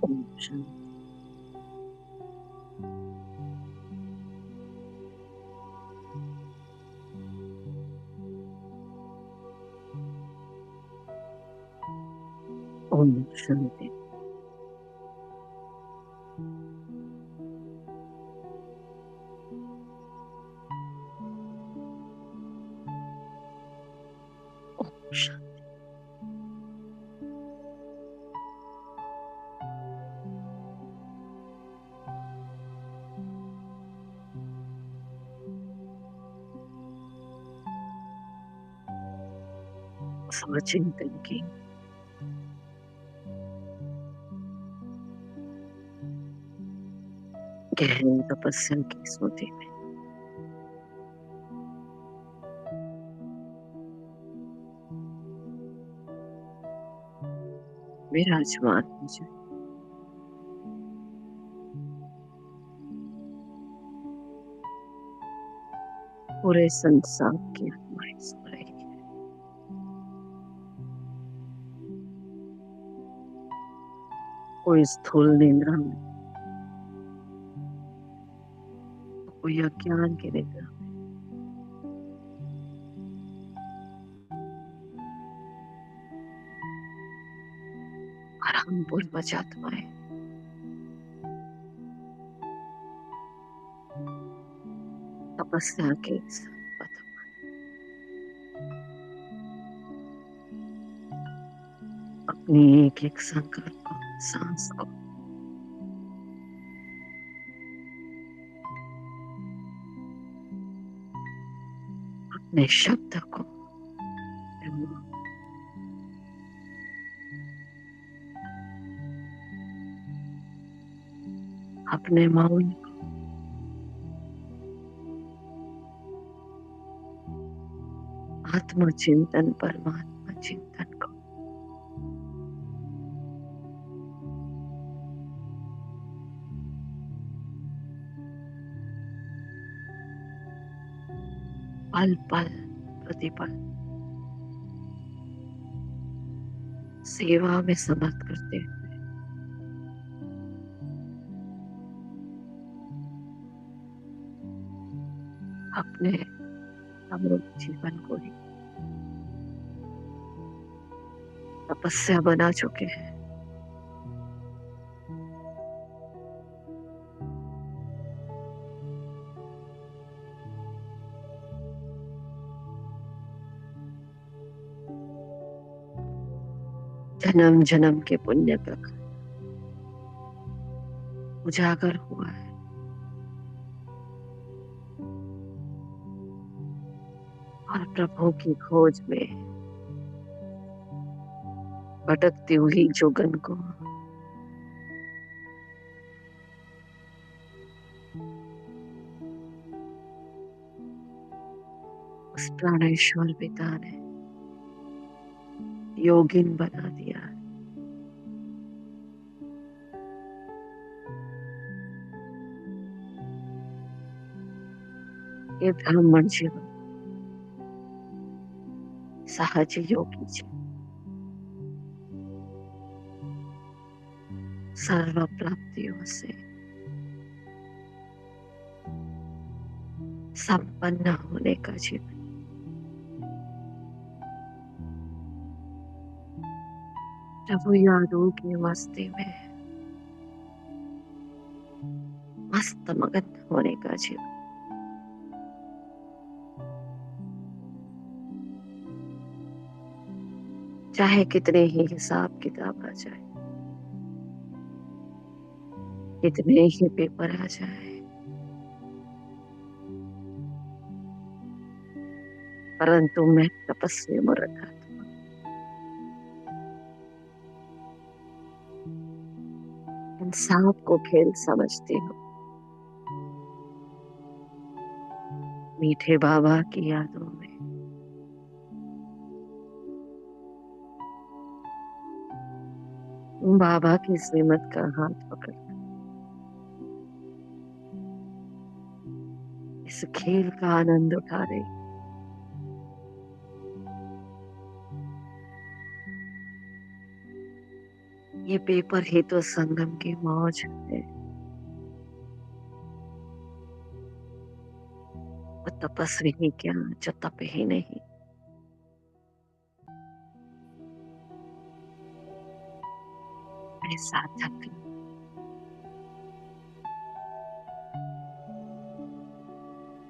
ओम शांति। ओम शांति। ओम शांति। स्वचिंतन की गहरी तपस्या की स्मृति में विराजमान हो जाए। पूरे संसार की आत्माएं सो रही है। कोई स्थूल निद्रा में, तो कोई अज्ञान की निद्रा में। और हम पूर्वज आत्माएं तपस्या के इस पथ पर अपनी एक एक संकल्प को, सांस को, अपने शब्द को, अपने मौन को, आत्म चिंतन, परमात्मा चिंतन को पल पल प्रतिपल सेवा में समर्थ करते हुए अपने समृद्ध जीवन को ही तपस्या बना चुके हैं। जन्म जन्म के पुण्य का उजागर हुआ है। और प्रभु की खोज में भटकती हुई जोगन को उस प्राणेश्वर पिता ने योगिन बना दिया है। ये ब्राह्मण जीवन सहज योगी जी सर्व प्राप्तियों से संपन्न होने का जीवन। प्रभु यादों की मस्ती में मस्त मगन होने का जीवन। चाहे कितने ही हिसाब किताब आ जाए, कितने ही पेपर आ जाए, परंतु मैं तपस्वी मूर्ख आत्मा इन सांप को खेल समझती हूँ। मीठे बाबा की यादों में बाबा की श्रीमत का हाथ पकड़ इस खेल का आनंद उठा रही। ये पेपर ही तो संगम की मौज है। वो तपस्वी ही क्या जो तप ही नहीं। मैं साधक हूँ।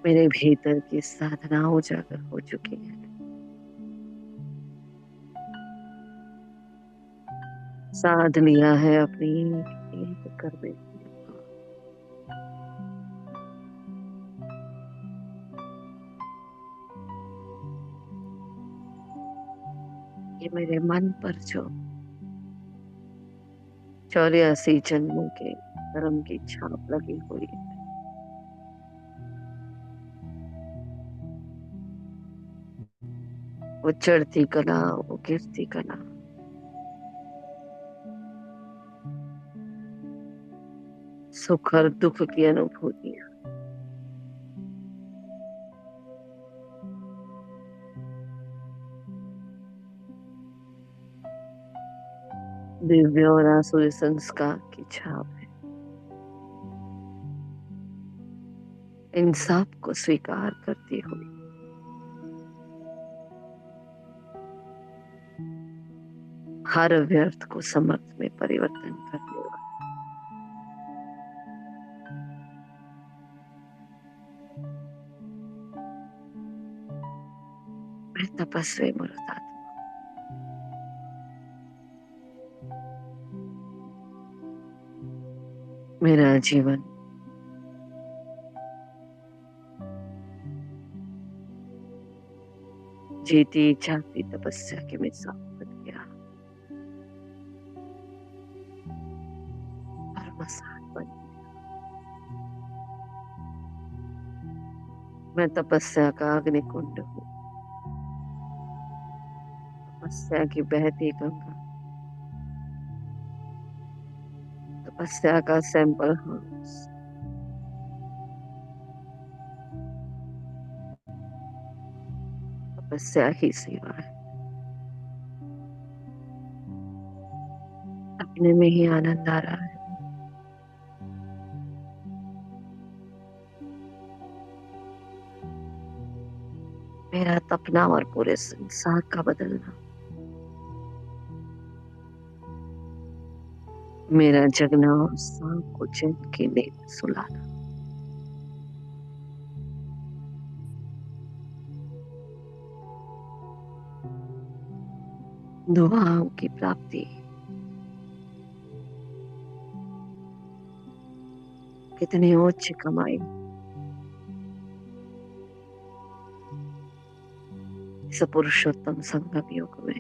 मेरे भीतर की साधना उजागर हो चुकी है। साध लिया है अपनी एक एक करने की। ये मेरे मन पर जो 84 जन्मों के कर्म की छाप लगी हुई है। वो चढ़ती कला, वो गिरती कला, सुख और दुख की अनुभूतियां। दिव्य और आसुरी संस्कार की छाप है। इन सब को स्वीकार करती हुई हर व्यर्थ को समर्थ में परिवर्तन करने वाला मैं तपस्वी मुरादात। मेरा जीवन जीती जागती तपस्या के मिसाल बन गया और मसाल बन गया। मैं तपस्या का अग्नि कुंड हूँ। तपस्या की बहती गंगा, तपस्या का सैंपल हाउस, तपस्या ही सेवा है। अपने में ही आनंद आ रहा है। मेरा तपना और पूरे संसार का बदलना, मेरा जगना और सांप को चैन की नींद में सुलाना। दुआओं की प्राप्ति, कितनी उच्च कमाई इस पुरुषोत्तम संगम युग में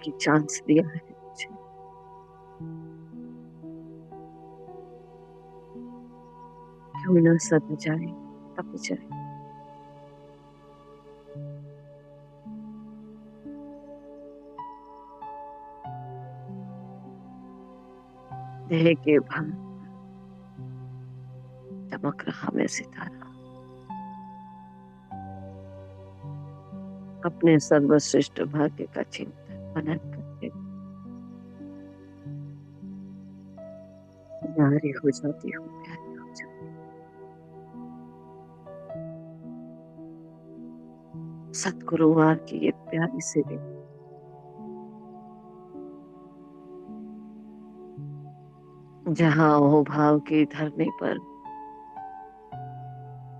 की चांस दिया है मुझे। क्यों न सद जाए, तप जाए। देह के भान चमक रहा मैं सितारा, अपने सर्वश्रेष्ठ भाग्य का चिंतन मनन करके नारी हो जाती हूँ, प्यारी हो जाती हूँ। सतगुरुवार की ये प्यारी सी दिन, जहाँ वो भाव की धरनी पर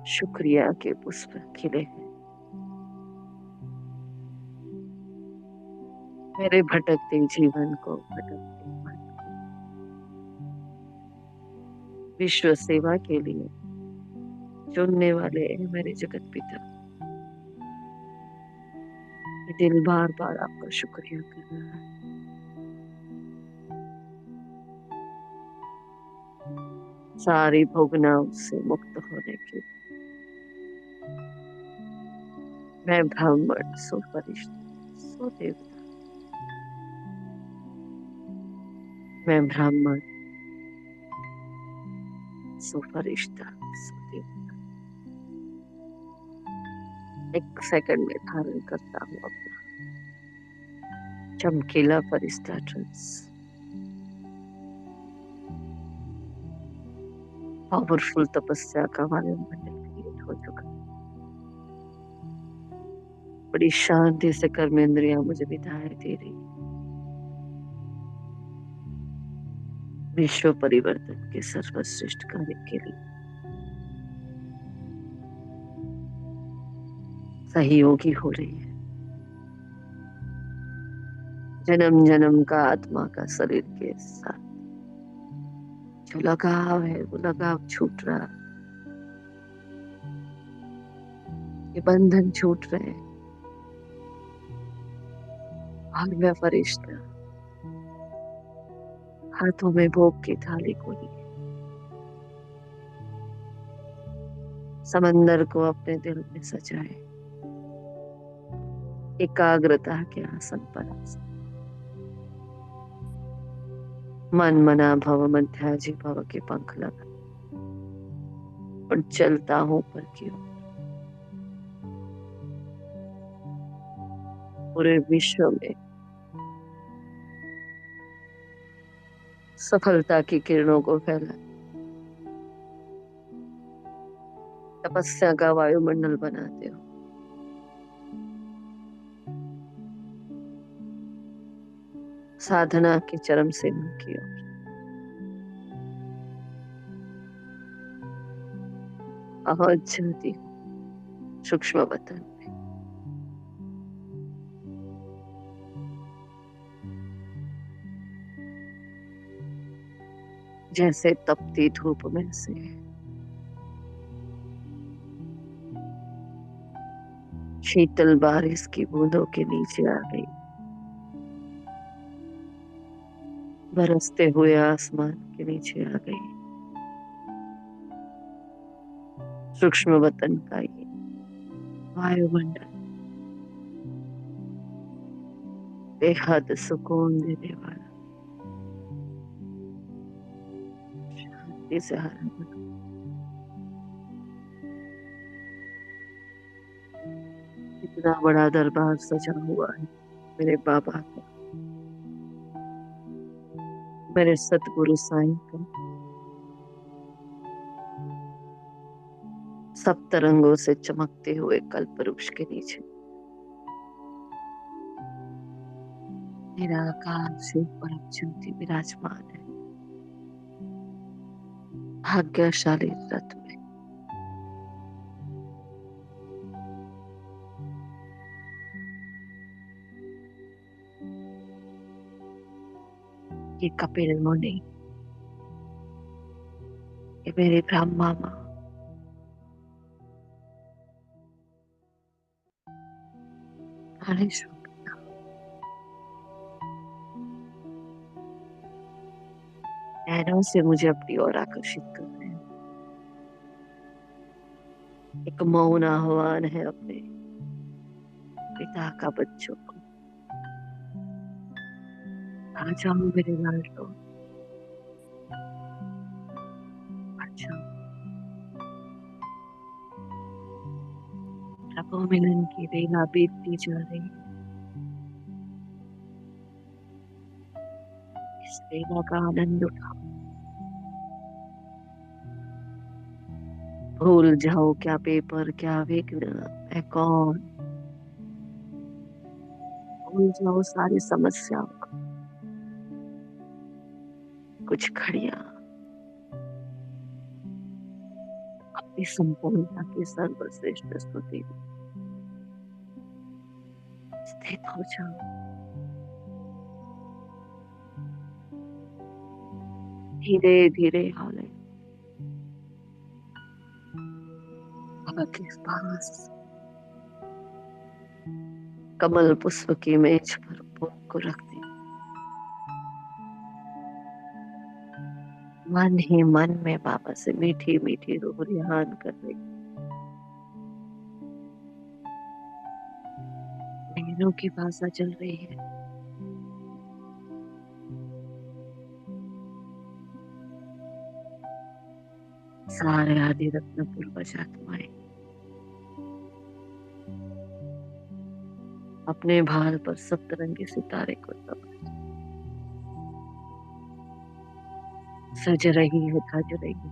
शुक्रिया के पुष्प खिले हैं। मेरे भटकते जीवन को, भटकते मन को विश्व सेवा के लिए चुनने वाले हैं मेरे जगत पिता। ये दिल बार बार आपका शुक्रिया कर रहा है। सारी भोगनाओं से मुक्त होने के मैं ब्राह्मण, सो फरिश्ता, सो देवता। मैं ब्राह्मण, सो फरिश्ता, सो देवता। एक सेकंड में धारण करता हूँ अपना चमकीला फरिश्ता ट्रेस, पावरफुल तपस्या का वायुमंडल क्रिएट हो चुका। बड़ी शांति से कर्मेंद्रियां मुझे विधाएं दे रही। विश्व परिवर्तन के सर्वश्रेष्ठ कार्य के लिए सहयोगी हो रही है। जन्म जन्म का आत्मा का शरीर के साथ जो लगाव है वो लगाव छूट रहा है। ये बंधन छूट रहे हैं। और मैं फरिश्ता हाथों में भोग की थाली को लिए समंदर को अपने दिल में सजाए, एकाग्रता के आसन पर आसन। मन मना भव मध्याजी भव के पंख लगा और चलता हूं पर क्यों। पूरे विश्व में सफलता की किरणों को फैला, तपस्या का वायुमंडल बनाते हो। साधना की चरम सीमा की ओर पहुंच जाती हूँ सूक्ष्म वतन में। जैसे तपती धूप में से शीतल बारिश की बूंदों के नीचे आ गई, बरसते हुए आसमान के नीचे आ गई। सूक्ष्म वतन का ये वायुमंडल बेहद सुकून देने वाला, शांति से हरा भरा। इतना बड़ा दरबार सजा हुआ है मेरे बाबा का, मेरे सतगुरु साईं का। सब तरंगों से चमकते हुए कल्प वृक्ष के नीचे निराकार शिव परम ज्योति विराजमान है। भाग्यशाली रथ में ये कपिल मुनि, ये मेरे ब्रह्मा माँ, गणेश नैनों से मुझे अपनी ओर आकर्षित कर रहे हैं। एक मौन आह्वान है अपने पिता का बच्चों को, आ जाओ मेरे लाडलो, आ जाओ। प्रभु मिलन की बेला बीतती जा रही है। इस बेला का आनंद उठाओ। भूल जाओ क्या पेपर, क्या विघ्न, मैं कौन। भूल जाओ सारी समस्याओं को। कुछ घड़ियां अपनी संपूर्णता की सर्वश्रेष्ठ स्तुति में स्थित हो जाओ। धीरे धीरे हाले बाबा के पास कमल पुष्प की मेज पर भोग को रख दे। मन ही मन में बाबा से मीठी मीठी रूह रिहान कर रही। नैनों की भाषा चल रही है। सारे आदि रत्न पूर्वज आत्माएं अपने भाल पर सप्तरंगी सितारे को सज रही है, धज रही है।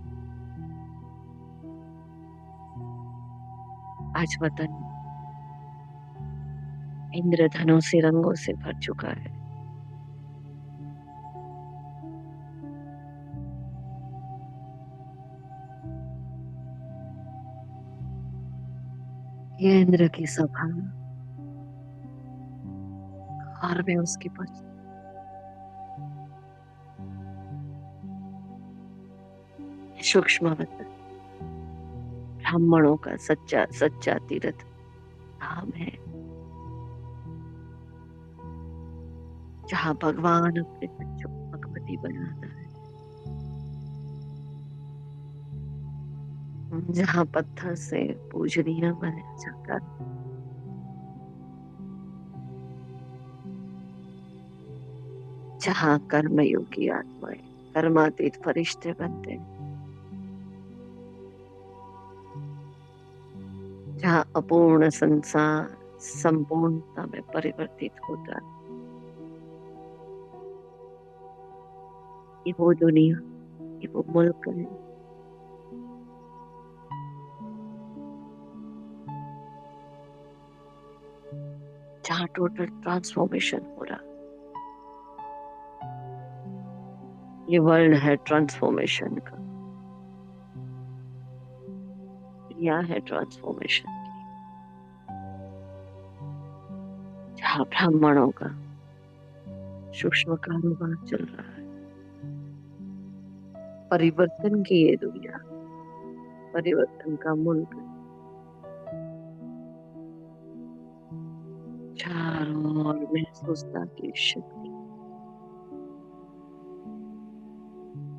आज वतन इंद्रधनों से, रंगों से भर चुका है। ये इंद्र की सभा और मैं उसकी सूक्ष्म वतन ब्राह्मणों का सच्चा सच्चा तीर्थ धाम है, जहाँ भगवान अपने बच्चों को भगवती बनाता है, जहाँ पत्थर से पूजनीय बनाया जाता है, जहाँ कर्मयोगी आत्माएं कर्मातीत फरिश्ते बनते हैं, जहाँ अपूर्ण संसार संपूर्णता में परिवर्तित होता है। ये वो दुनिया, ये वो मुल्क है जहाँ टोटल ट्रांसफॉर्मेशन हो रहा। ये वर्ल्ड है ट्रांसफॉर्मेशन का, दुनिया है ट्रांसफॉर्मेशन, जहाँ ब्राह्मणों का सूक्ष्म कारोबार चल रहा है। परिवर्तन की ये दुनिया, परिवर्तन का मुल्क, चारों ओर महसूसता की शक्ति,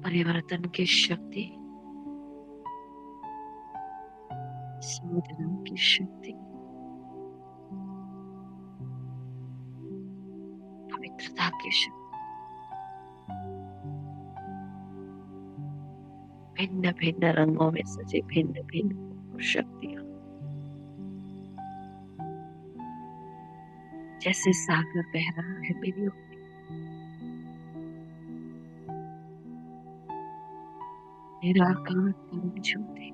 परिवर्तन की शक्ति, साधना की शक्ति, पवित्रता की शक्ति, भिन्न भिन्न रंगों में सजे भिन्न भिन्न शक्तियां, जैसे सागर बह रहा है मेरी ओर, निराकार परम ज्योति,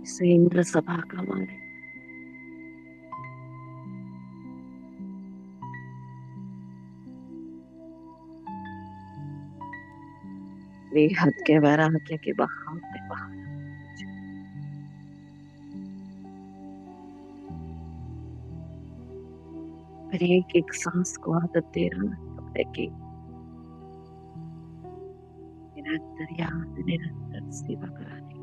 इसे इंद्र सभा का माने। बेहद के वैराग्य के बहाव में बहा, फिर एक एक सांस को आदत दे रहा है कि निरंतर याद, निरंतर सेवा कराने की।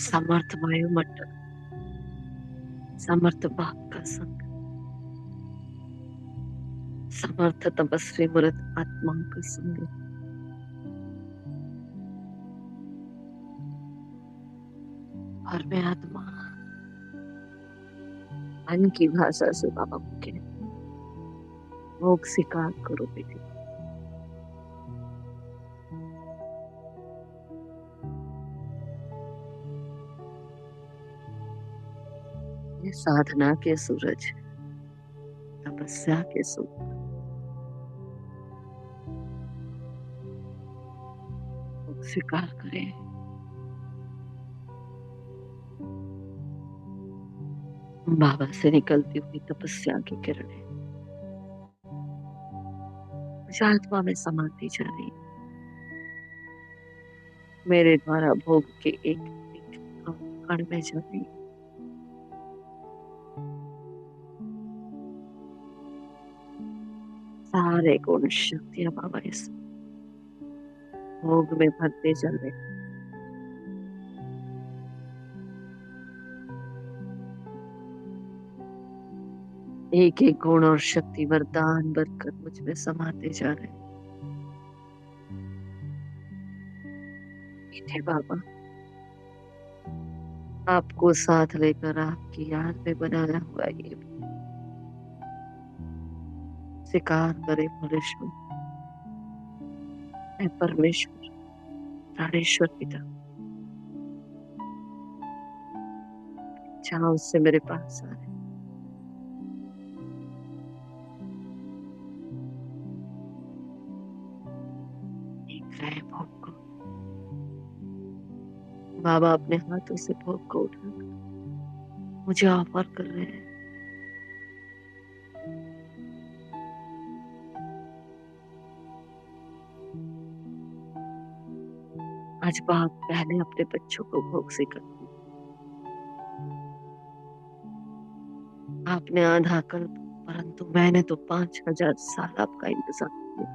समर्थ वायुमंडल, समर्थ बाप का संग, समर्थ तपस्वी मूर्त आत्मा का संग, और मैं आत्मा मन की भाषा से बाबा को कह, भोग स्वीकार करो बेटी। ये साधना के सूरज, तपस्या के सूरज, भोग स्वीकार करें। बाबा से निकलती हुई तपस्या की किरणें मुझ आत्मा में समाती जा रही, मेरे द्वारा भोग के एक एक कण में जा रही। सारे गुण शक्तियां बाबा इस भोग में भरते जा रहे। एक एक गुण और शक्ति वरदान बनकर मुझ में समाते जा रहे। मीठे बाबा, आपको साथ लेकर आपकी याद में बनाया हुआ ये स्वीकार करे परमेश्वर, हे परमेश्वर, प्राणेश्वर पिता, जहाँ उससे मेरे पास आ रहे, देख रहे हैं भोग को। बाबा अपने हाथों से भोग को उठाकर मुझे ऑफर कर रहे हैं। आज बाप पहले अपने बच्चों को भोग से करती। आपने आधा कल्प, परंतु मैंने तो 5000 साल आपका इंतजार किया।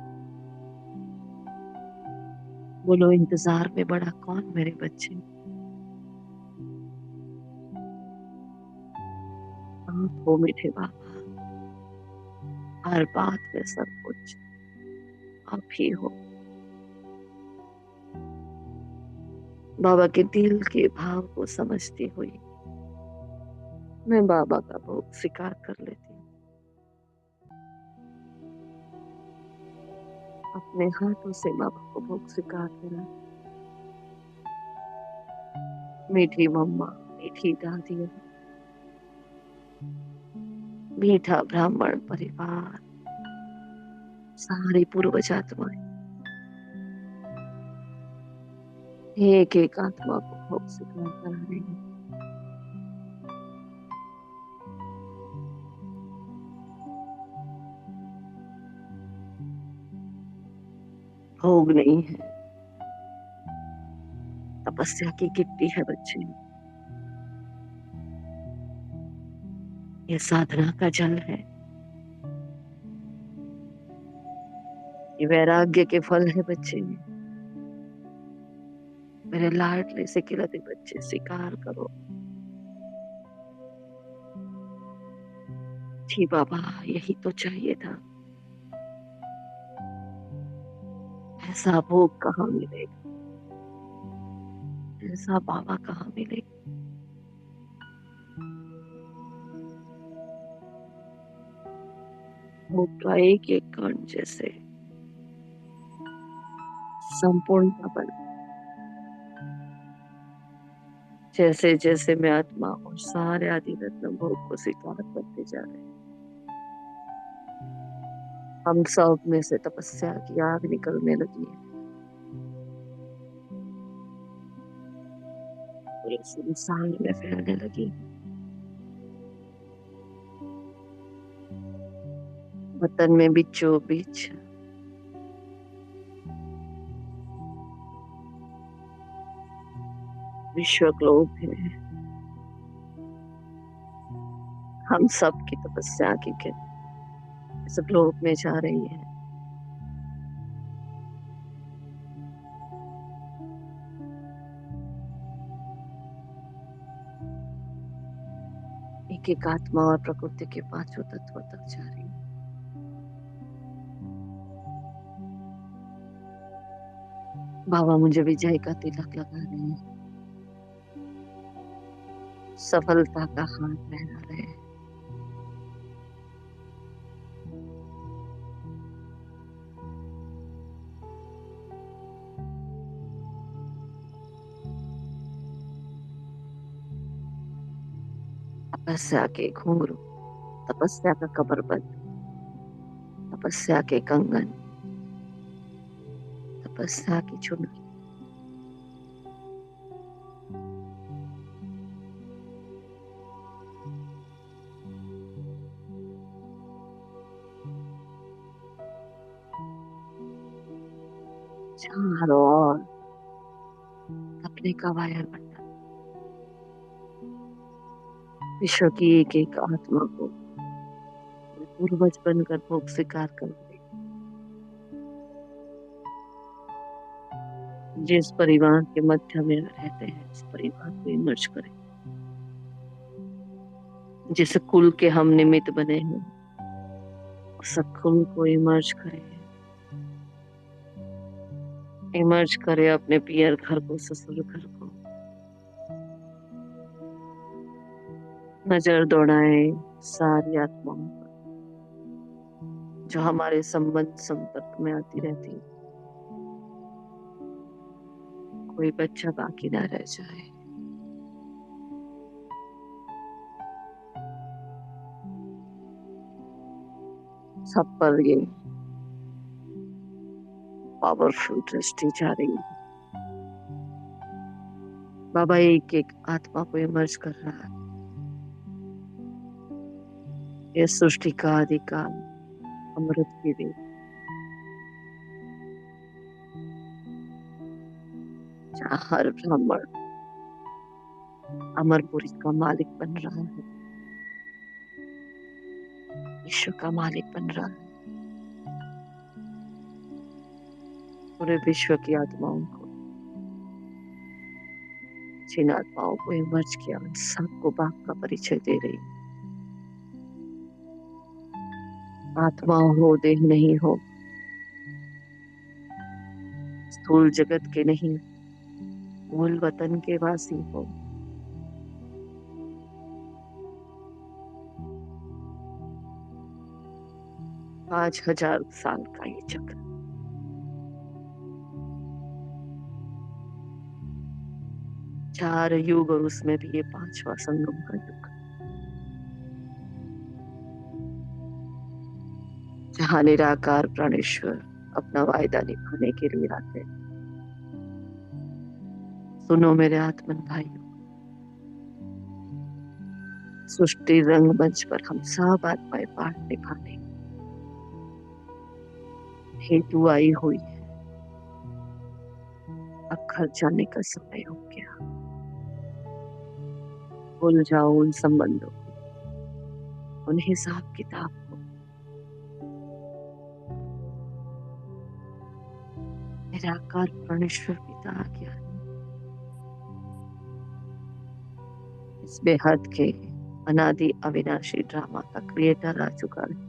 बोलो इंतजार में बड़ा कौन मेरे बच्चे। आप हो मीठे बाबा, हर बात में सब कुछ आप ही हो। बाबा के दिल के भाव को समझती हुई मैं बाबा का भोग स्वीकार कर लेती हूँ। अपने हाथों से बाबा को भोग स्वीकार करा। मीठी मम्मा, मीठी दादी, मीठा ब्राह्मण परिवार, सारी पूर्वज आत्माएं एक एक आत्मा को भोग स्वीकार करा रही है। भोग नहीं है, तपस्या की गिट्टी है बच्चे। ये साधना का जल है, ये वैराग्य के फल है बच्चे। मेरे लाडले से खिलते बच्चे, स्वीकार करो। जी बाबा, यही तो चाहिए था। ऐसा भोग कहाँ मिलेगा, ऐसा बाबा कहाँ मिलेगा। भोग का एक एक कण जैसे संपूर्ण बन, जैसे जैसे मैं आत्मा और सारे आदि रत्न भोग को स्वीकार करते जा रहे हैं। हम सब में से तपस्या की आग निकलने लगी है, पूरे संसार में फैलने लगी। वतन में बीचों बीच विश्व ग्लोब है। हम सब की तपस्या की किरण इस ग्लोब में जा रही है। एक एक आत्मा और प्रकृति के पांचों तत्वों तक जा रही है। बाबा मुझे विजय का तिलक लगा रहे हैं, सफलता का हाथ पहना रहे हैं। तपस्या के घुंघरू, तपस्या का कमरबंद, तपस्या के कंगन, तपस्या की चुनरी, चारों ओर अपने का वायर मंडल, विश्व की एक एक आत्मा को पूर्वज बनकर भोग स्वीकार कर ले। जिस परिवार के मध्य में रहते हैं उस परिवार को इमर्ज करें। जिस कुल के हम निमित्त बने हैं उस कुल को इमर्ज करें। इमर्ज करे अपने पियर घर को, ससुर घर को। नजर दौड़ाए सारी आत्माओं पर, जो हमारे संबंध संपर्क में आती रहती है। कोई बच्चा बाकी ना रह जाए। सब पर ये पावरफुल दृष्टि जा रही है। बाबा एक एक आत्मा को इमर्ज कर रहा है। ये सृष्टि का अधिकार अमृत की रीत, जहाँ हर ब्राह्मण अमरपुरी का मालिक बन रहा है, विश्व का मालिक बन रहा है। पूरे विश्व की आत्माओं को, जिन आत्माओं को इमर्ज किया, उन सबको बाप का परिचय दे रही है। आत्मा हो, देह नहीं हो, स्थूल जगत के नहीं, मूल वतन के वासी हो। 5000 साल का ये चक्र, 4 युग, और उसमें भी ये 5वां संगम का युग, जहाँ निराकार प्राणेश्वर अपना वायदा निभाने के लिए आते हैं। सुनो मेरे आत्मन भाइयों, सृष्टि रंगमंच पर हम सब आत्माएं पाठ निभाने हेतु आई हुई है। अब घर जाने का समय हो गया। भूल जाओ उन संबंधों को, उन हिसाब किताब को। निराकार परमेश्वर पिता आ गया है। इस बेहद के अनादि अविनाशी ड्रामा का क्रिएटर आ चुका है।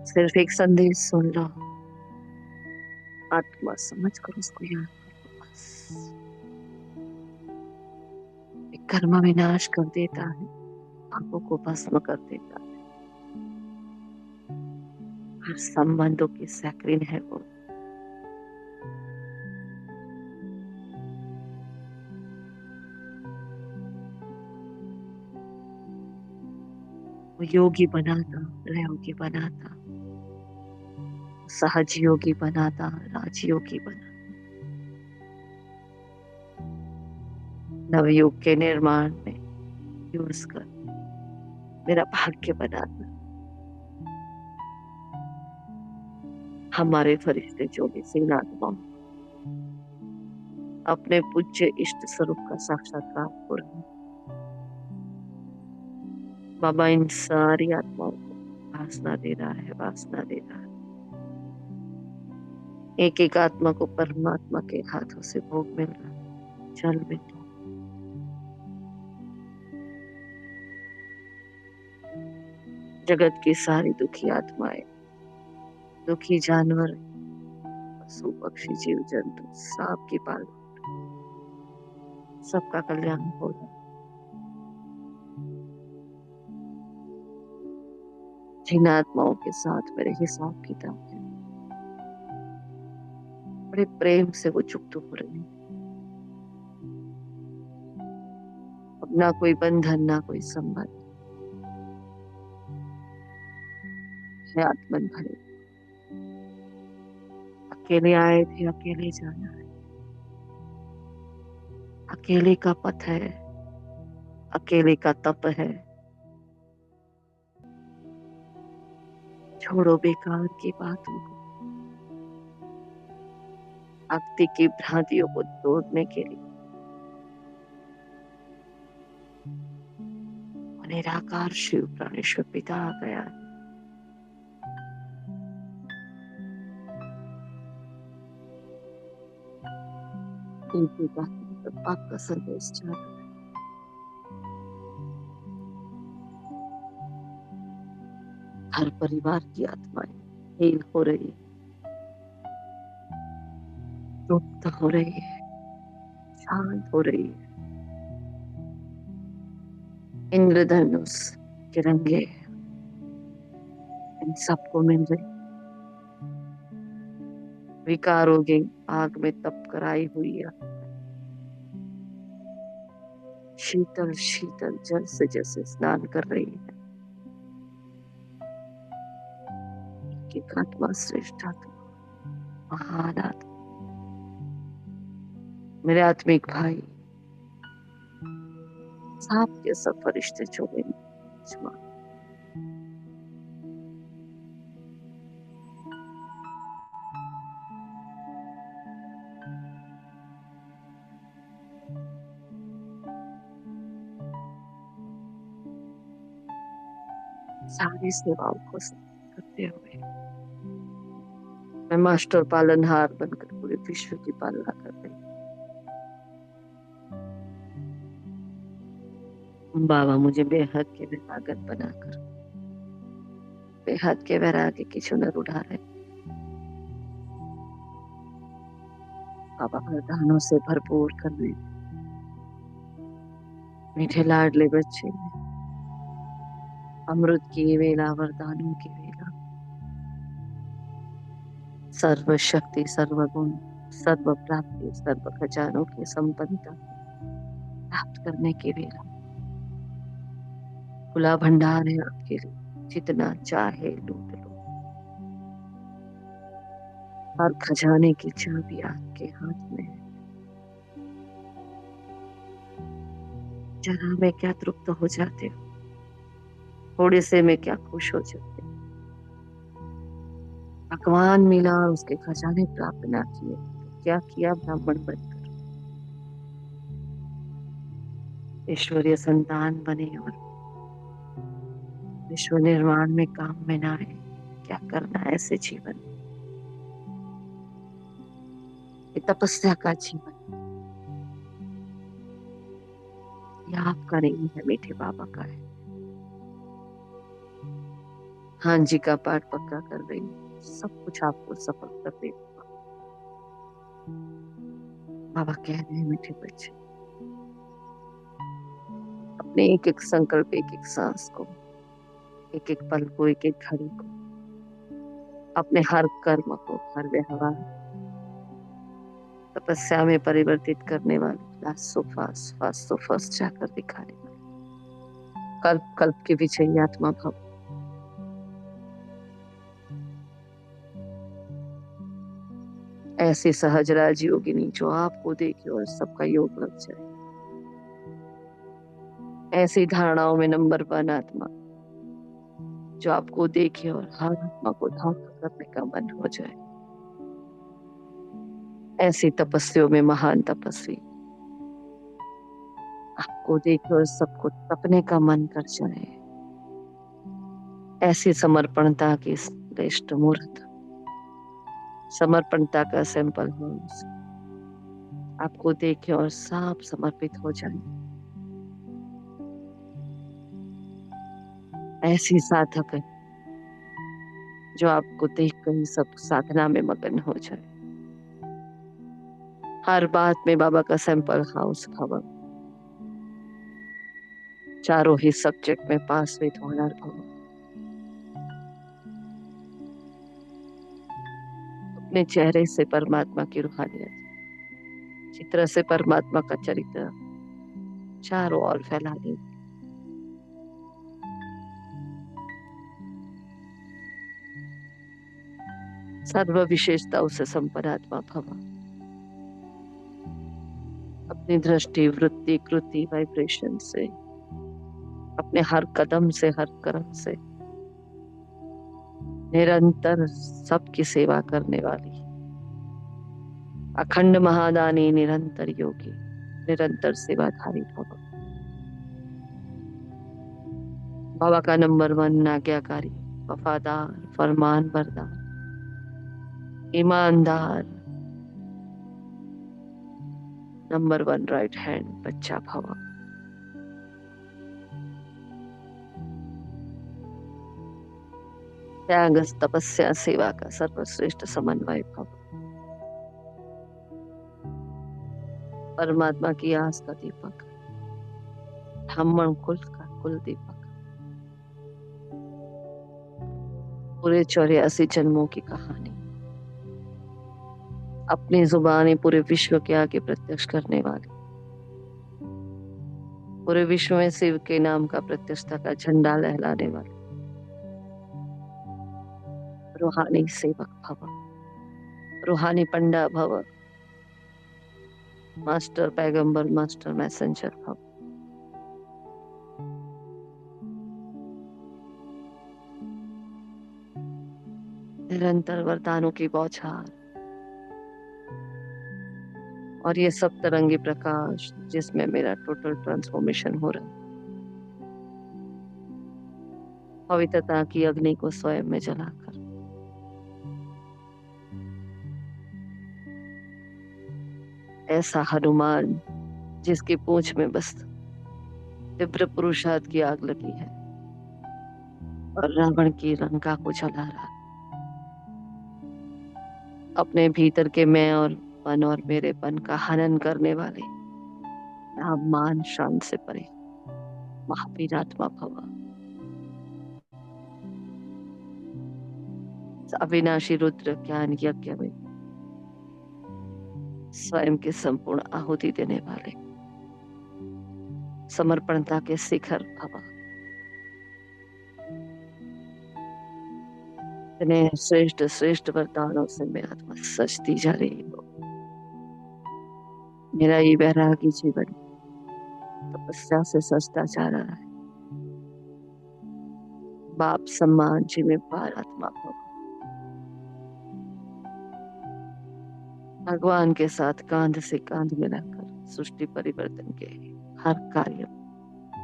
सिर्फ एक संदेश सुन लो, आत्मा समझ कर उसको याद करो बस। एक कर्म विनाश कर देता है, पापों को भस्म कर देता है। हर संबंधों की सैक्रिन है वो। वो योगी बनाता, योगी बनाता, सहज योगी बनाता, राजयोगी बनाता, नवयुग के निर्माण में यूज कर मेरा भाग्य बनाता। हमारे फरिश्ते जो भी सिंह आत्माओं अपने पूज्य इष्ट स्वरूप का साक्षात्कार हो रहा है। बाबा इन सारी आत्माओं को वासना दे रहा है, वासना दे रहा है। एक एक आत्मा को परमात्मा के हाथों से भोग मिल रहा है। चल बेटा, जगत की सारी दुखी आत्माएं, दुखी जानवर, पशु पक्षी जीव जंतु, सांप की पाल, सबका कल्याण हो रहा है। जिन आत्माओं के साथ मेरे हिसाब किताब है, बड़े प्रेम से वो चुप हो रहे हैं। अब ना कोई बंधन, ना कोई संबंध है। आत्मन भले अकेले आए थे, अकेले जाना है। अकेले का पथ है, अकेले का तप है। छोड़ो बेकार की बातों को, भक्ति की भ्रांतियों को तोड़ने के लिए निराकार शिव प्राणेश्वर पिता आ गया है। आपका संदेश जा रहा है। हर परिवार की आत्माएं हील हो रही है, मुक्त हो रही है, शांत हो रही है। इंद्रधनुष के रंगे सबको मिल रही। विकारों की आग में तप कराई हुई है, शीतल शीतल जल से जैसे स्नान कर रही है। एक आत्मा, श्रेष्ठ आत्मा, महान आत्मा, मेरे आत्मिक भाई, सांप के सब फरिश्ते छोड़ेंगे। सारी सेवाओं को करते हुए मैं मास्टर पालनहार बनकर पूरे विश्व की पालना कर रही हूँ। बाबा मुझे बेहद के वैरागत बनाकर बेहद के वैराग्य की चुनर उड़ा रहे। बाबा वरदानों से भरपूर कर रहे। मीठे लाडले बच्चे, अमृत की वेला, वरदानों की वेला, सर्व शक्ति, सर्व गुण, सर्व प्राप्ति, सर्व खजानों की संपन्नता प्राप्त करने की वेला। खुला भंडार है आपके लिए, जितना चाहे लूट लो। हर खजाने की चाबी आपके हाथ में है। जरा में क्या तृप्त हो जाते हो, थोड़े से में क्या खुश हो जाते हो। पकवान मिला और उसके खजाने प्राप्त ना किए तो क्या किया ब्राह्मण बनकर। ईश्वरीय संतान बने और विश्व निर्माण में काम में ना आए, क्या करना ऐसे जीवन। ये तपस्या का जीवन, ये आपका नहीं है, मीठे बाबा का है। हाँ जी का पाठ पक्का कर रही हूँ, सब कुछ आपको सफल कर देगा। बाबा कह रहे हैं मीठे बच्चे, अपने एक एक संकल्प, एक एक सांस को, एक एक पल को, एक एक घड़ी को, अपने हर कर्म को, हर व्यवहार तपस्या में परिवर्तित करने वाले, फास्ट फास्ट फास्ट फास्ट जाकर दिखाने वाले, कल्प कल्प की विजयी आत्मा भव। ऐसी सहज राजयोगिनी जो आपको देखे और सबका योग लग जाए। ऐसी धारणाओं में नंबर 1 आत्मा जो आपको देखे और हर आत्मा को धारण करने का मन हो जाए। ऐसी तपस्वियों में महान तपस्वी आपको देखे और सबको तपने का मन कर जाए। ऐसी समर्पणता की श्रेष्ठ मूर्त, समर्पणता का सैंपल हो, आपको देखे और सब समर्पित हो जाए। ऐसी साधक है जो आपको देख कर ही सब साधना में मगन हो जाए। हर बात में बाबा का सैंपल हाउस भवन, चारों ही सब्जेक्ट में पास विद ऑनर भवन। अपने चेहरे से परमात्मा की रूहानियत, चित्र से परमात्मा का चरित्र चारों ओर फैला दे। सर्व विशेषताओं से संपन्न आत्मा भव। अपनी दृष्टि, वृत्ति, कृति, वाइब्रेशन से, अपने हर कदम से, हर कर्म से निरंतर सबकी सेवा करने वाली, अखंड महादानी, निरंतर योगी, निरंतर सेवाधारी भव। बाबा का नंबर 1 आज्ञाकारी, वफादार, फरमान बरदार, ईमानदार, नंबर 1 राइट हैंड बच्चा भव। त्याग, तपस्या, सेवा का सर्वश्रेष्ठ समन्वय भव। परमात्मा की आस का दीपक, ब्राह्मण कुल का कुल दीपक, पूरे 84 जन्मों की कहानी अपनी जुबानी पूरे विश्व के आगे प्रत्यक्ष करने वाले, पूरे विश्व में शिव के नाम का प्रत्यक्षता का झंडा लहराने वाले रूहानी सेवक भव, रूहानी पंडा भव, मास्टर पैगंबर, मास्टर मैसेंजर भव। निरंतर वरदानों की बौछार और ये सब तरंगी प्रकाश जिसमें मेरा टोटल ट्रांसफॉर्मेशन हो रहा है, पवित्रता की अग्नि को स्वयं में जलाकर ऐसा हनुमान जिसकी पूंछ में बस तीव्र पुरुषार्थ की आग लगी है और रावण की लंका को जला रहा, अपने भीतर के मैं और मन और मेरेपन का हनन करने वाले राम मान शान से परे महावीर आत्मा भव, अविनाशी रुद्र ज्ञान यज्ञ में स्वयं के संपूर्ण आहुति देने वाले समर्पणता के शिखर भव। इतने श्रेष्ठ श्रेष्ठ वरदानों से मैं आत्मा सजती जा रही हूँ। मेरा ये वैरागी जीवन तपस्या से सजता जा रहा है। बाप सम्मान जिम्मेदार आत्मा भव, भगवान के साथ कांध से कांध मिलाकर सृष्टि परिवर्तन के हर कार्य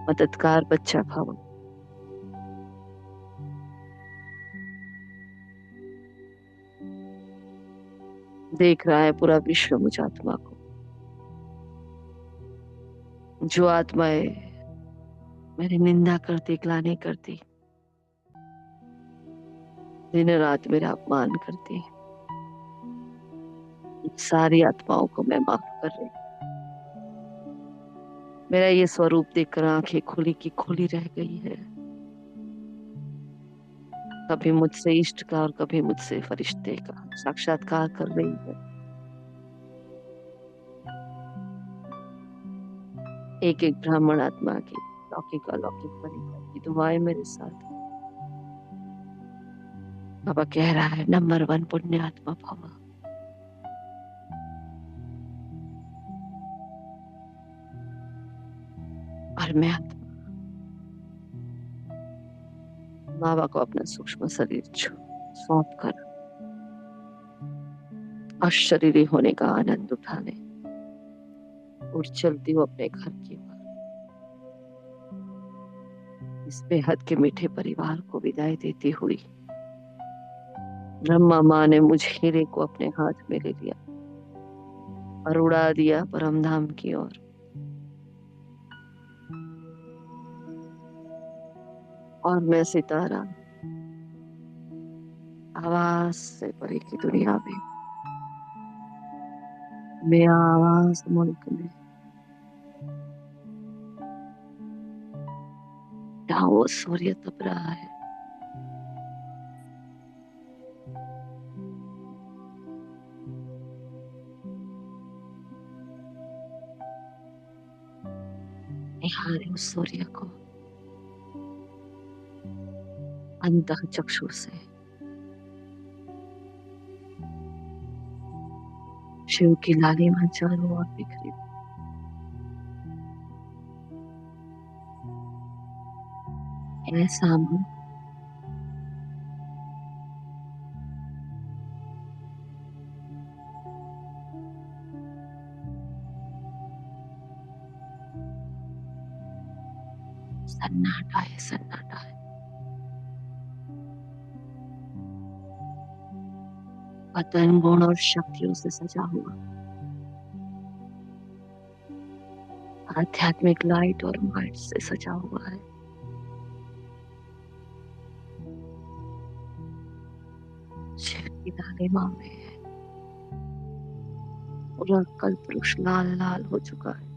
मददगार बच्चा भव। देख रहा है पूरा विश्व मुझ आत्मा को, जो आत्माएं मेरी निंदा करती, ग्लानि करती, दिन रात मेरा अपमान करती, सारी आत्माओं को मैं माफ कर रही। मेरा ये स्वरूप देखकर आंखें खुली की खुली रह गई है। कभी मुझसे इष्ट का और कभी मुझसे फरिश्ते का साक्षात्कार कर रही है। एक एक ब्राह्मण आत्मा की लौकिक अलौकिक परिवार की दुआएं मेरे साथ। बाबा कह रहा है नंबर 1 पुण्य आत्मा भव। और मैं बाबा को अपना सूक्ष्म शरीर सौंप कर अशरीरी होने का आनंद उठाने और चलती हूँ अपने घर की ओर। इस बेहद के मीठे परिवार को विदाई देती हुई ब्रह्मा माँ ने मुझ हीरे को अपने हाथ में ले लिया और उड़ा दिया परम धाम की ओर। और मैं सितारा आवाज से परे की दुनिया में, मेरा आवाज मुल्क में, जहाँ वो सूर्य तप रहा है, निहारे उस सूर्य को अंतः चक्षु से। शिव की लालिमा चारों ओर बिखरी, ऐसा मुंह सन्नाटा है, सन्नाटा है। पतन गुण और शक्तियों से सजा हुआ आध्यात्मिक लाइट और माइट से सजा हुआ है। शिव की लालिमा में पूरा कल्पवृक्ष लाल लाल हो चुका है।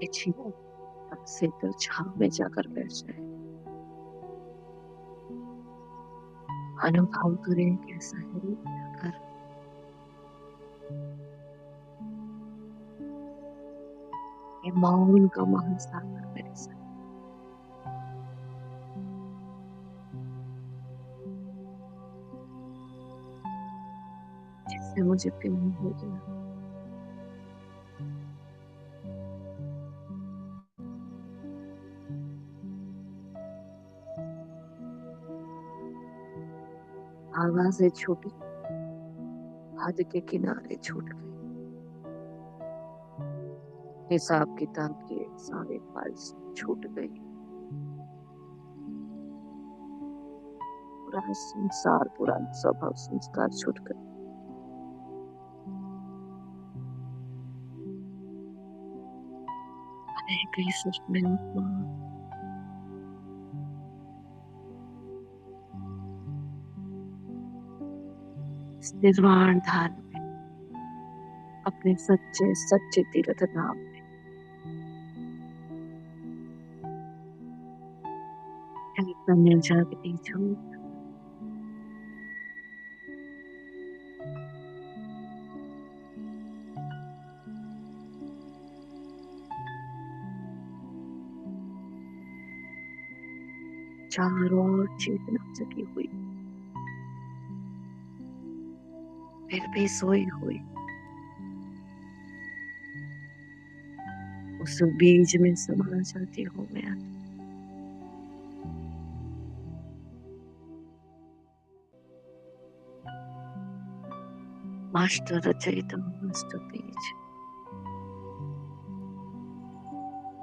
इच्छा से तो छाव में जाकर बैठ जाए, अनुभव करें कैसा है ये घर। ये मौन का महासागर मेरे साथ, जिससे मुझे प्यार हो गया। आवाजें छूटी, हद के किनारे छूट गए, हिसाब किताब के सारे फाइल्स छूट गई, पूरा संसार, पुराने स्वभाव संस्कार छूट गए। रह गई सिर्फ मैं आत्मा, इस निर्वाण धाम में, अपने सच्चे सच्चे तीर्थ धाम में। कन्या जागती छूट, चारों ओर चेतना जगी हुई, फिर भी सोई हुई, उस बीज में समा जाती हूँ मैं। मास्टर रचयिता मास्टर बीज,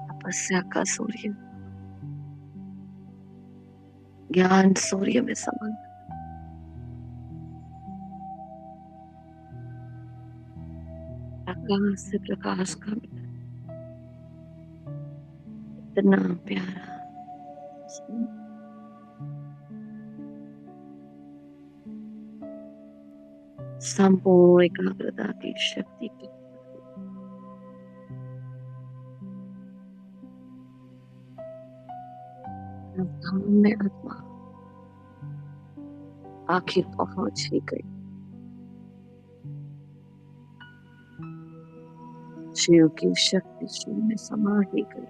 तपस्या का सूर्य, ज्ञान सूर्य में समान, प्रकाश से प्रकाश का मिलन, इतना प्यारा, संपूर्ण एकाग्रता की शक्ति की धाम में आत्मा आखिर पहुंच ही गई। शिव की शक्ति शिव में समा ही गई।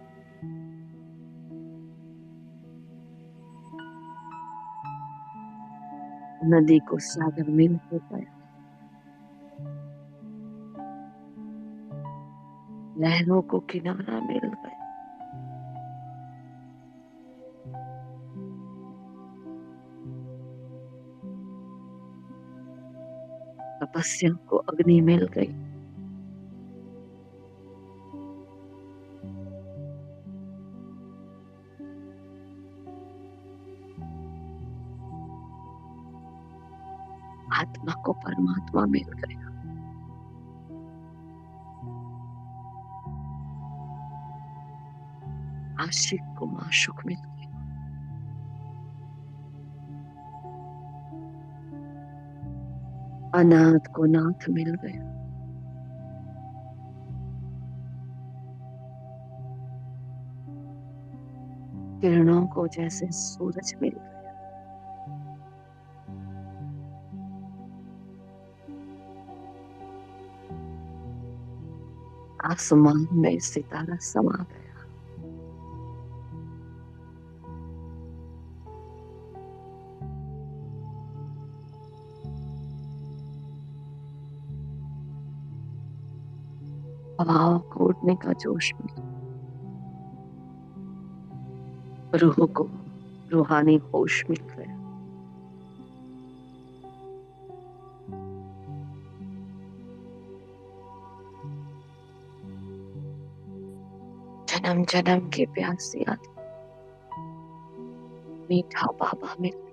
नदी को सागर मिल हो गया, लहरों को किनारा मिल गया, तपस्या को अग्नि मिल गई, आत्मा को परमात्मा मिल गया। आशिक को माशुक मिल गया, अनाथ को नाथ मिल गया, किरणों को जैसे सूरज मिल गया, आसमान में सितारा समा गया। हवाओं को उड़ने का जोश मिला, रूह को रूहानी होश मिल गया। जन्म जन्म के प्यासी आत्मा, मीठा बाबा मिल गया।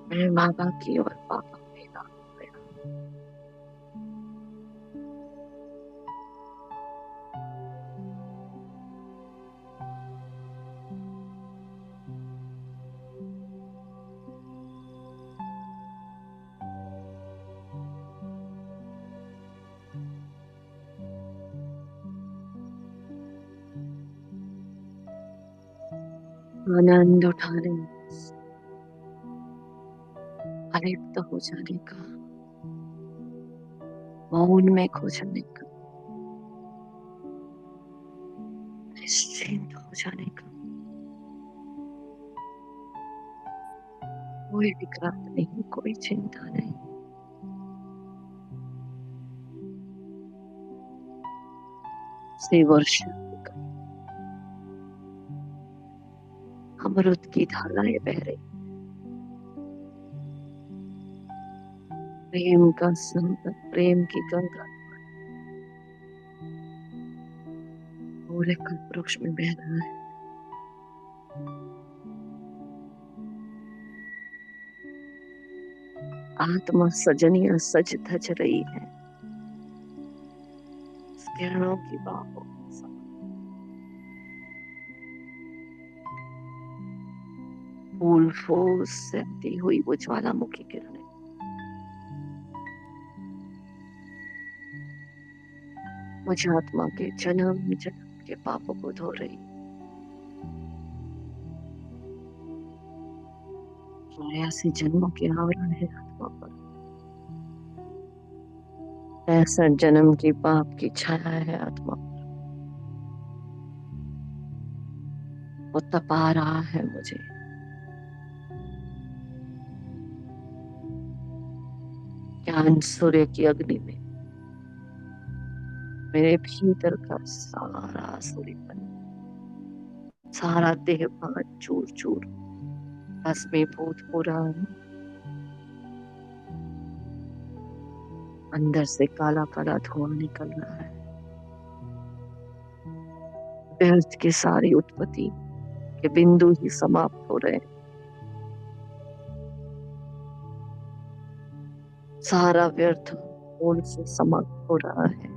मैं बाबा की और बाबा मेरा हो गया। आनंद उठाने, अलिप्त हो जाने का, मौन में खो जाने का, निश्चिंत हो जाने का। कोई विकराल नहीं, कोई चिंता नहीं। से वर्षा का अमृत की धाराएं बह रही, प्रेम का संगम, प्रेम की गंगा पूरे कल्प वृक्ष में बह रहा है। आत्मा सजनिया सज धज रही है किरणों की बाहों में। फूल फूल से आती हुई वो ज्वालामुखी किरणें मुझे आत्मा के जन्म जन्म के पापों को धो रही, ऐसी जन्मों के आवरण है आत्मा पर, 65 जन्म की पाप की छाया है आत्मा। वो तपा रहा है मुझे, ज्ञान सूर्य की अग्नि में मेरे भीतर का सारा सूर्यपन, सारा देह भान चूर चूर भस्मीभूत हो रहा है। अंदर से काला काला धुआं निकल रहा है। व्यर्थ की सारी उत्पत्ति के बिंदु ही समाप्त हो रहे हैं। सारा व्यर्थ मूल से समाप्त हो रहा है।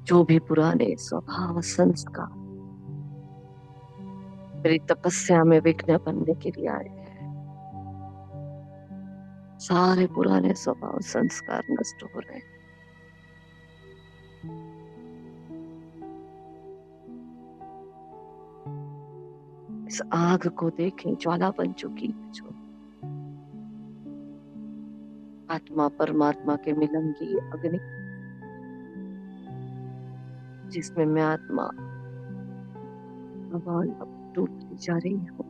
जो भी पुराने स्वभाव संस्कार मेरी तपस्या में विघ्न बनने के लिए आए हैं, सारे पुराने स्वभाव संस्कार नष्ट हो रहे हैं। इस आग को देखें, ज्वाला बन चुकी है जो आत्मा परमात्मा के मिलन की अग्नि, जिसमें मैं आत्मा अब डूबती जा रही हूँ,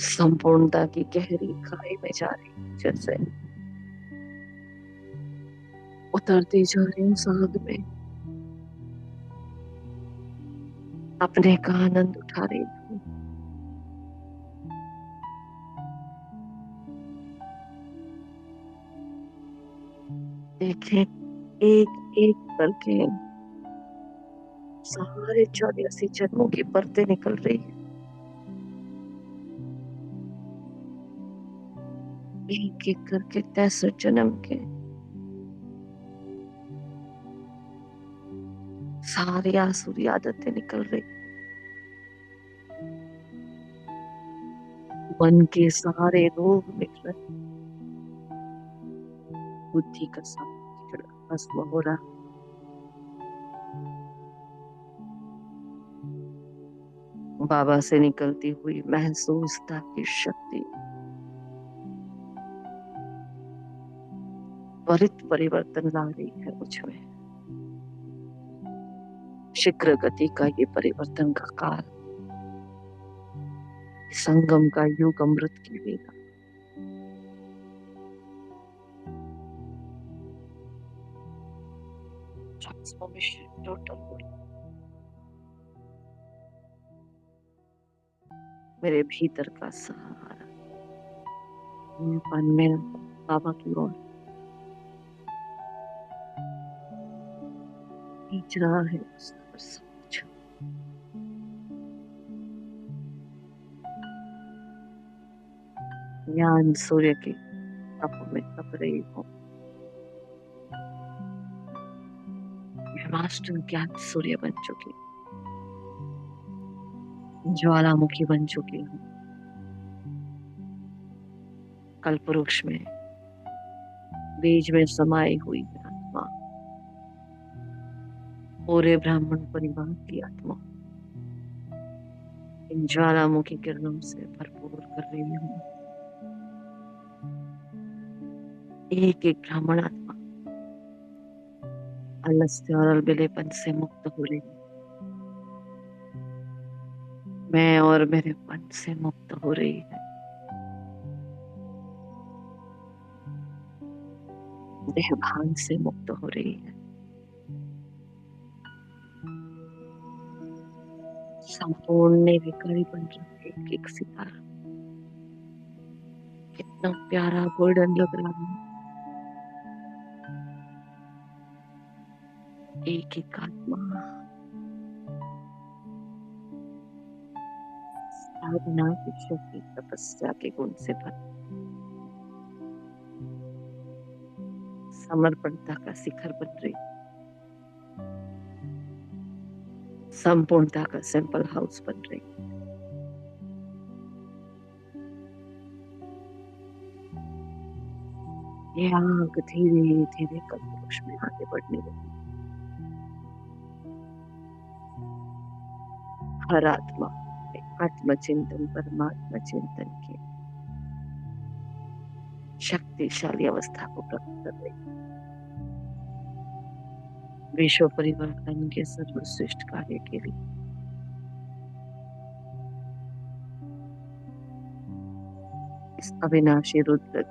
संपूर्णता की गहरी खाई में जा रही हूँ, जैसे उतरती जा रही हूँ उस आग में, अपने का आनंद उठा रही हूँ। देखें, एक एक करके सारे 84 जन्मों की परतें निकल रही है। एक एक करके 63 जन्म के सारी आसुरी आदतें निकल रही, मन के सारे रोग मिट रहे, बुद्धि का सारा कीचड़ भस्म हो रहा। बाबा से निकलती हुई महसूसता की शक्ति त्वरित परिवर्तन ला रही है मुझ में। शीघ्र गति का ये परिवर्तन का काल, संगम का युग, अमृत की वेला। ट्रांसफॉर्मेशन टोटल हो रही। मेरे भीतर का सहारा पन में बाबा की ओर खींच रहा है उस पर सब कुछ। ज्ञान सूर्य की तप में तप रही हूँ। मास्टर ज्ञान सूर्य बन चुकी, ज्वालामुखी बन चुकी हूँ। कल्प वृक्ष में बीज में समाई हुई आत्मा पूरे ब्राह्मण परिवार की आत्मा इन ज्वालामुखी किरणों से भरपूर कर रही हूँ। एक एक ब्राह्मण आत्मा आलस्य और अलबेलेपन से मुक्त हो रही है। मैं और मेरे मन से मुक्त हो रही है। देहभान से मुक्त हो रही है। संपूर्ण निर्विकारी बन रहा है एक एक सितारा। कितना प्यारा गोल्डन लग रहा है। एक एक आत्मा साधना की शक्ति तपस्या के गुण से भर समर्पणता का शिखर बन रही। संपूर्णता का सिंपल हाउस बन रही। ये आग धीरे धीरे कल्पवृक्ष में आगे बढ़ने लगी। हर आत्मा आत्मचिंतन परमात्मा चिंतन की शक्तिशाली अवस्था को प्राप्त कर रही। विश्व परिवर्तन के सर्वश्रेष्ठ कार्य के लिए इस अविनाशी रुद्र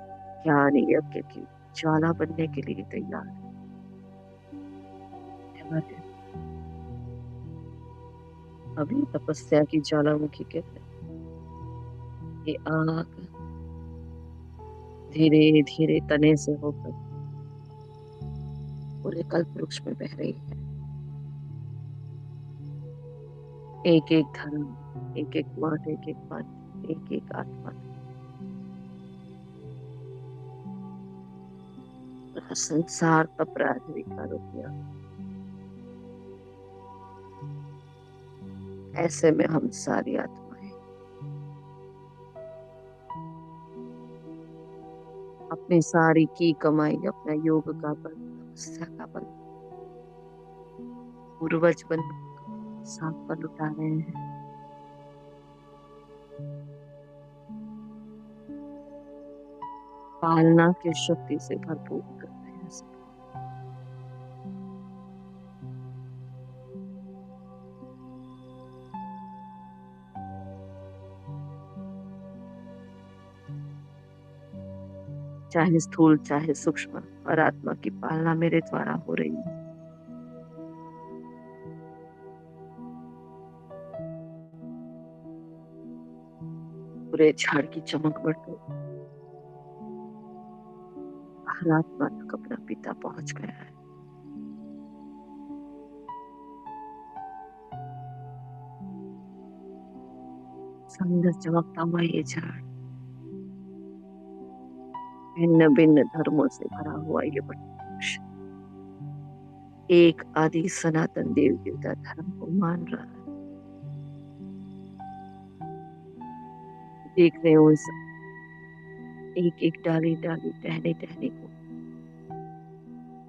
ज्ञान यज्ञ की ज्वाला बनने के लिए तैयार है। अभी तपस्या की ज्वालामुखी के ये आग धीरे धीरे तने से होकर पूरे कल्प वृक्ष में बह रही है। एक एक धर्म, एक एक मत, एक एक पंथ, एक एक आत्मा संसार का प्राधिकार किया। ऐसे में हम सारी आत्माएं अपनी सारी की कमाई, अपना योग का बल, तपस्या का बल पूर्वज बन साथ पर लुटा रहे हैं। पालना की शक्ति से भरपूर कर रहे हैं सब। चाहे स्थूल चाहे सूक्ष्म, और आत्मा की पालना मेरे द्वारा हो रही है। पूरे झाड़ की चमक बढ़ गई। हर आत्मा तक अपना पिता पहुंच गया है। सुंदर चमकता हुआ ये झाड़, भिन्न भिन्न धर्मों से भरा हुआ ये वृक्ष एक आदि सनातन देव देवता धर्म को मान रहा है। देख रहे हो इस एक एक डाली डाली टहनी टहनी को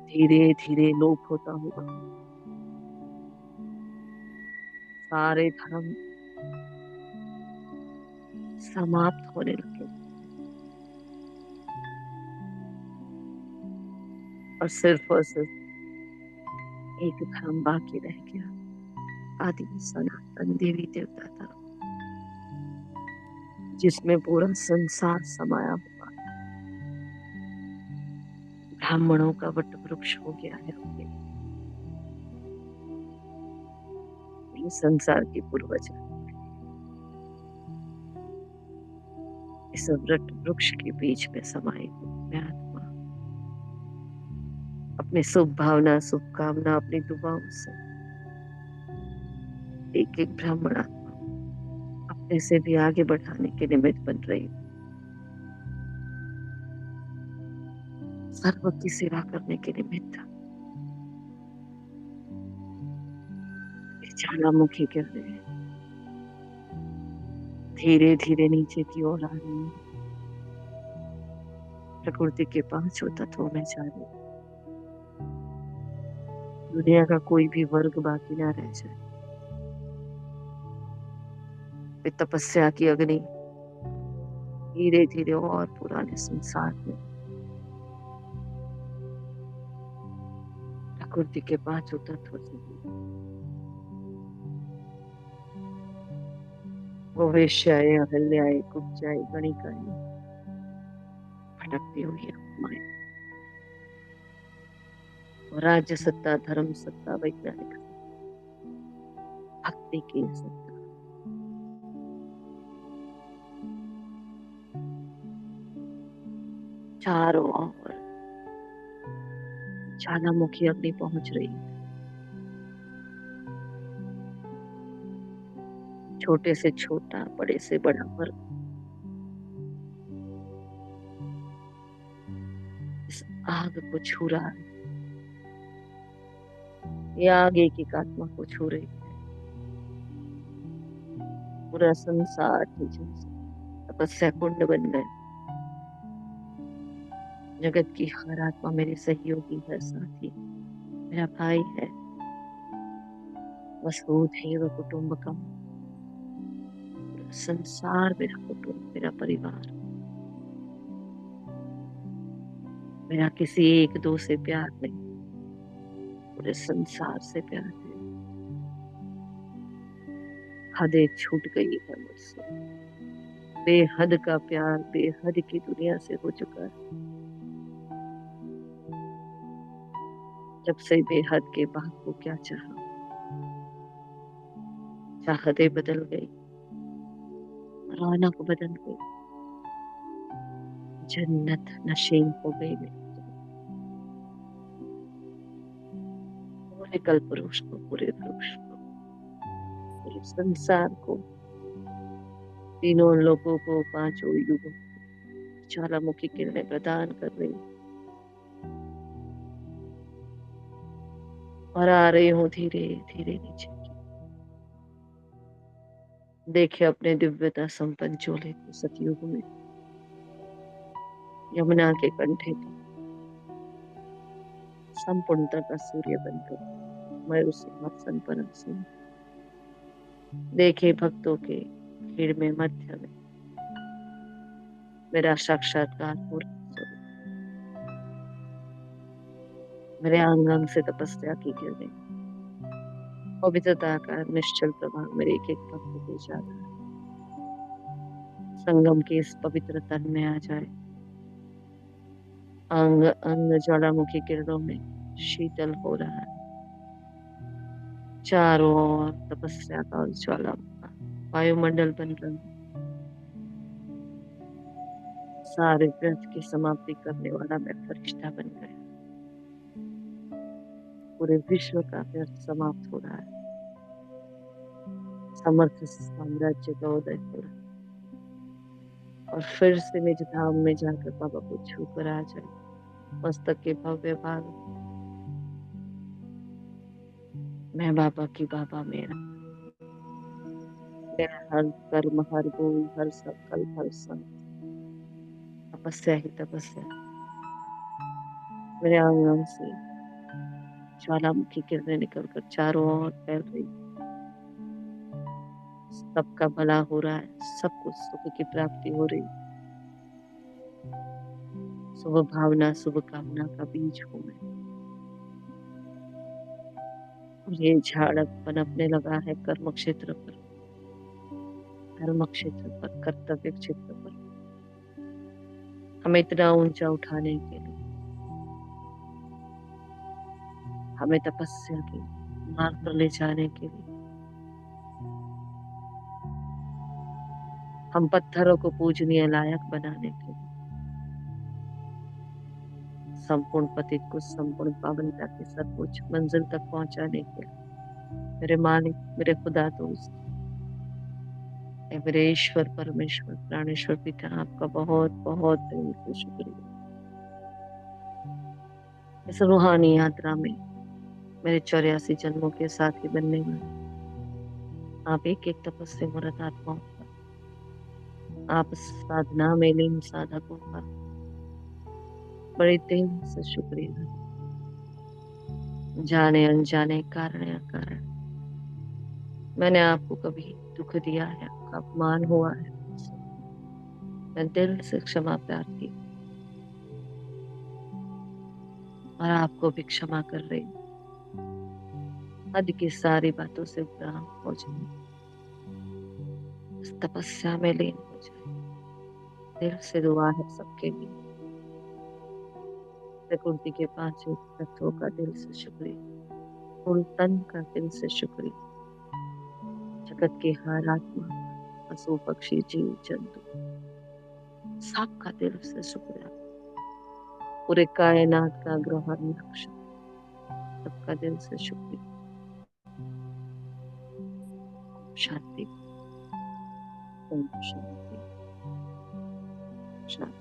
धीरे धीरे लोप होता हुआ। सारे धर्म समाप्त होने लगे और सिर्फ एक धर्म बाकी रह गया, आदि सनातन देवी देवता धर्म, जिसमें पूरा संसार समाया हुआ। ब्राह्मणों का वट वृक्ष हो गया है अपने। ये संसार की पूर्वज इस वट वृक्ष के बीच में समाई हुई आत्मा अपने शुभ भावना शुभकामना अपनी दुआओं से एक एक ब्राह्मण आत्मा अपने से भी आगे बढ़ाने के निमित्त बन रही, सर्व की सेवा करने के निमित्त ज्वालामुखी गिर रहे हैं, धीरे धीरे नीचे की ओर आ रही है। प्रकृति के पांचों तत्वों में जा रही, दुनिया का कोई भी वर्ग बाकी ना रह जाए। वे तपस्या की अग्नि धीरे धीरे और पुराने संसार में प्रकृति के पांचों तत्व से वो वेश्याएं, अहल्याएं, कुब्जाएं, गणिकाएं भटकती हुई आत्माएं और राज्य सत्ता, धर्म सत्ता, वैज्ञानिक भक्ति की सत्ता चारों ओर ज्वालामुखी अग्नि पहुंच रही है। छोटे से छोटा, बड़े से बड़ा वर्ग इस आग को छू रहा है। ये आग एक एक आत्मा को छू रही है। पूरा संसार तेजन से तपस्या कुंड बन गए। जगत की हर आत्मा मेरी सहयोगी है, साथी, मेरा भाई है। वसुधैव कुटुंबकम, पूरा संसार मेरा कुटुंब, मेरा परिवार। मेरा किसी एक दो से प्यार नहीं, पूरे संसार से प्यार है। हदें छूट गई है मुझसे। बेहद का प्यार बेहद की दुनिया से हो चुका है। जब से बेहद के बाद को क्या चाहा, चाहते बदल गई, रौनक बदल गई, जन्नत नशीन हो गई मेरी। पूरे कल्पवृक्ष को, पूरे वृक्ष को, पूरे संसार को, तीनों लोगों को, पांचों युगों को ज्वालामुखी किरणें प्रदान कर रही और आ रही हूँ धीरे धीरे नीचे। देखे अपने दिव्यता संपन्न चोले को सतयुग में, यमुना के कंठे पर संपूर्णता का सूर्य बनकर मैं उस सिंहासन पर आसीन। देखे भक्तों के भीड़ में मध्य में मेरा साक्षात्कार हो रहा है। मेरे अंग अंग से तपस्या की किरणें, पवित्रता का निश्चल प्रभाव मेरे एक एक भक्त को जा रहा है। संगम के इस पवित्र तन में आ जाए। अंग अंग ज्वालामुखी किरणों में शीतल हो रहा है। चारों ओर तपस्या का उज्ज्वला वायुमंडल बन रहा है। सारे ग्रंथ की समाप्ति करने वाला मैं फरिश्ता बन गया। पूरे विश्व का व्यर्थ समाप्त हो रहा है। समर्थ साम्राज्य का उदय हो रहा है। और फिर से निज धाम में जाकर बाबा को छू कर आ जाए। मस्तक के भव्य भाग, मैं बाबा की, बाबा मेरा। मेरा हर कर्म, हर गुण, हर संकल्प, हर संग तपस्या ही तपस्या। मेरे अंग अंग से ज्वालामुखी किरणें निकलकर चारों ओर फैल रही। सबका भला हो रहा है, सबको सुख की प्राप्ति हो रही। शुभ भावना, शुभ कामना का बीज हूं मैं। और ये झाड़ अब पनपने लगा है कर्म क्षेत्र पर, धर्म क्षेत्र पर, कर्तव्य क्षेत्र पर। हमें इतना ऊंचा उठाने के लिए, हमें तपस्या के मार्ग पर ले जाने के लिए, हम पत्थरों को पूजनीय लायक बनाने के लिए, संपूर्ण पतित को संपूर्ण पावनता की सर्वोच्च मंजिल तक पहुंचाने के लिए, मेरे मालिक, मेरे खुदा दोस्त, मेरे ईश्वर परमेश्वर प्राणेश्वर पिता, आपका बहुत बहुत दिल से शुक्रिया। इस रूहानी यात्रा में मेरे 84 जन्मों के साथी बनने वाले आप एक एक तपस्या मूर्त आत्माओं का, आप साधना में लीन साधकों का बड़े दिल से शुक्रिया। जाने अनजाने कारण या कारण मैंने आपको कभी दुख दिया है, आपका अपमान हुआ है मुझसे। मैं दिल से क्षमा प्रार्थी हूँ और आपको भी क्षमा कर रही हूँ। हद की सारी बातों से उपराम हो जाए, इस तपस्या में लीन हो जाए। दिल से दुआ है सबके लिए। प्रकृति के पांचों तत्वों का दिल से शुक्रिया, पूर्ण तन का दिल से शुक्रिया, जगत के हर आत्मा, पशु पक्षी जीव जंतु सबका दिल से शुक्रिया, पूरे कायनात का ग्रह नक्ष सबका दिल से शुक्रिया। शांति, ओम शांति, शांति।